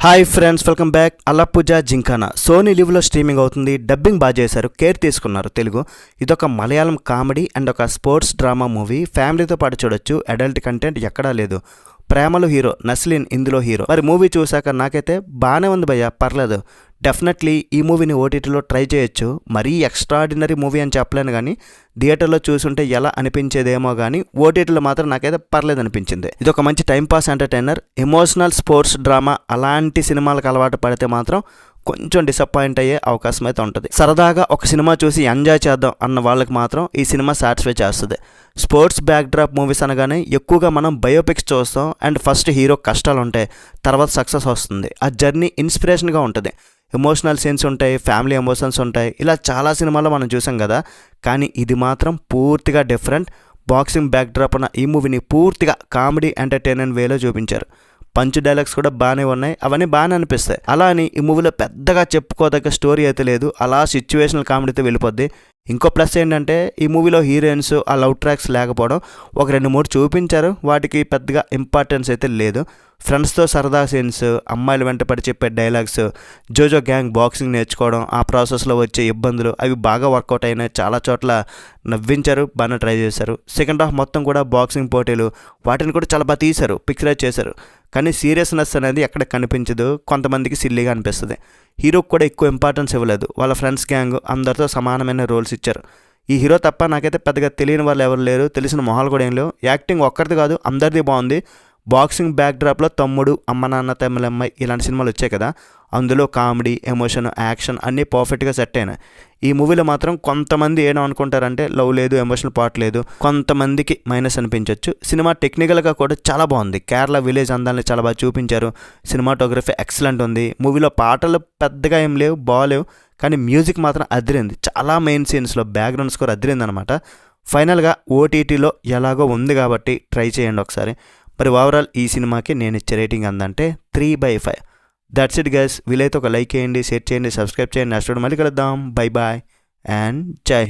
Hi friends, welcome back. Alappuzha Gymkhana Sony లివ్లో streaming అవుతుంది. Dubbing బాగా చేశారు, కేర్ తీసుకున్నారు తెలుగు. ఇదొక మలయాళం కామెడీ అండ్ ఒక స్పోర్ట్స్ డ్రామా మూవీ. ఫ్యామిలీతో పాటు చూడొచ్చు. అడల్ట్ కంటెంట్ ఎక్కడా లేదు. ప్రేమలో హీరో నస్లిన్ ఇందులో హీరో. మరి మూవీ చూశాక నాకైతే బాగానే ఉంది భయ్య, పర్లేదు. డెఫినెట్లీ ఈ మూవీని ఓటీటీలో ట్రై చేయొచ్చు. మరీ ఎక్స్ట్రాడినరీ మూవీ అని చెప్పలేను, కానీ థియేటర్లో చూసుంటే ఎలా అనిపించేదేమో కానీ ఓటీటీలో మాత్రం నాకైతే పర్లేదు అనిపించింది. ఇది ఒక మంచి timepass entertainer. Emotional sports drama అలాంటి సినిమాలకు అలవాటు పడితే మాత్రం కొంచెం డిసప్పాయింట్ అయ్యే అవకాశం అయితే ఉంటుంది. సరదాగా ఒక సినిమా చూసి ఎంజాయ్ చేద్దాం అన్న వాళ్ళకి మాత్రం ఈ సినిమా సాటిస్ఫై చేస్తుంది. స్పోర్ట్స్ బ్యాక్డ్రాప్ మూవీస్ అనగానే ఎక్కువగా మనం బయోపిక్స్ చూస్తాం. అండ్ ఫస్ట్ హీరో కష్టాలు ఉంటాయి, తర్వాత సక్సెస్ వస్తుంది. ఆ జర్నీ ఇన్స్పిరేషన్గా ఉంటుంది. ఎమోషనల్ సీన్స్ ఉంటాయి, ఫ్యామిలీ ఎమోషన్స్ ఉంటాయి. ఇలా చాలా సినిమాల్లో మనం చూసాం కదా. కానీ ఇది మాత్రం పూర్తిగా డిఫరెంట్. బాక్సింగ్ బ్యాక్డ్రాప్ ఉన్న ఈ మూవీని పూర్తిగా కామెడీ ఎంటర్టైన్మెంట్ వేలో చూపించారు. పంచ్ డైలాగ్స్ కూడా బాగానే ఉన్నాయి, అవన్నీ బాగానే అనిపిస్తాయి. అలా అని ఈ మూవీలో పెద్దగా చెప్పుకోదగ్గ స్టోరీ అయితే లేదు. అలా సిచ్యువేషనల్ కామెడీతో వెళ్ళిపోద్ది. ఇంకో ప్లస్ ఏంటంటే ఈ మూవీలో హీరోయిన్స్ ఆ లవ్ ట్రాక్స్ లేకపోవడం. ఒక 2-3 చూపించారు, వాటికి పెద్దగా ఇంపార్టెన్స్ అయితే లేదు. ఫ్రెండ్స్తో సరదా సీన్స్, అమ్మాయిల వెంట పడి చెప్పే డైలాగ్స్, జోజో గ్యాంగ్ బాక్సింగ్ నేర్చుకోవడం, ఆ ప్రాసెస్లో వచ్చే ఇబ్బందులు అవి బాగా వర్కౌట్ అయినాయి. చాలా చోట్ల నవ్వించారు, బాగా ట్రై చేశారు. సెకండ్ హాఫ్ మొత్తం కూడా బాక్సింగ్ పోటీలు, వాటిని కూడా చాలా బాగా తీశారు, పిక్చరైజ్ చేశారు. కానీ సీరియస్నెస్ అనేది ఎక్కడ కనిపించదు. కొంతమందికి సిల్లీగా అనిపిస్తుంది. హీరోకి కూడా ఎక్కువ ఇంపార్టెన్స్ ఇవ్వలేదు. వాళ్ళ ఫ్రెండ్స్ గ్యాంగ్ అందరితో సమానమైన రోల్స్ ఇచ్చారు. ఈ హీరో తప్ప నాకైతే పెద్దగా తెలియని వాళ్ళు ఎవరు లేరు, తెలిసిన మొహాలు కూడా ఏం లేవు. యాక్టింగ్ ఒక్కరిది కాదు, అందరిది బాగుంది. బాక్సింగ్ బ్యాక్డ్రాప్లో తమ్ముడు, అమ్మ నాన్న తమ్ములమ్మాయి ఇలాంటి సినిమాలు వచ్చాయి కదా, అందులో కామెడీ, ఎమోషన్, యాక్షన్ అన్నీ పర్ఫెక్ట్గా సెట్ అయినాయి. ఈ మూవీలో మాత్రం కొంతమంది ఏమో అనుకుంటారంటే లవ్ లేదు, ఎమోషనల్ పార్ట్ లేదు, కొంతమందికి మైనస్ అనిపించవచ్చు. సినిమా టెక్నికల్గా కూడా చాలా బాగుంది. కేరళ విలేజ్ అందాలని చాలా బాగా చూపించారు. సినిమాటోగ్రఫీ ఎక్సలెంట్ ఉంది. మూవీలో పాటలు పెద్దగా ఏం లేవు, బాగాలేవు, కానీ మ్యూజిక్ మాత్రం అదిరింది. చాలా మెయిన్ సీన్స్లో బ్యాక్గ్రౌండ్ స్కోర్ అదిరింది అనమాట. ఫైనల్గా ఓటీటీలో ఎలాగో ఉంది కాబట్టి ట్రై చేయండి ఒకసారి. మరి ఓవరాల్ ఈ సినిమాకి నేను ఇచ్చే రేటింగ్ అందంటే 3/5. That's it guys. వీలైతే ఒక లైక్ చేయండి, షేర్ చేయండి, సబ్స్క్రైబ్ చేయండి. నెక్స్ట్ మళ్ళీ కలుద్దాం. బై బాయ్ అండ్ జై హింద్.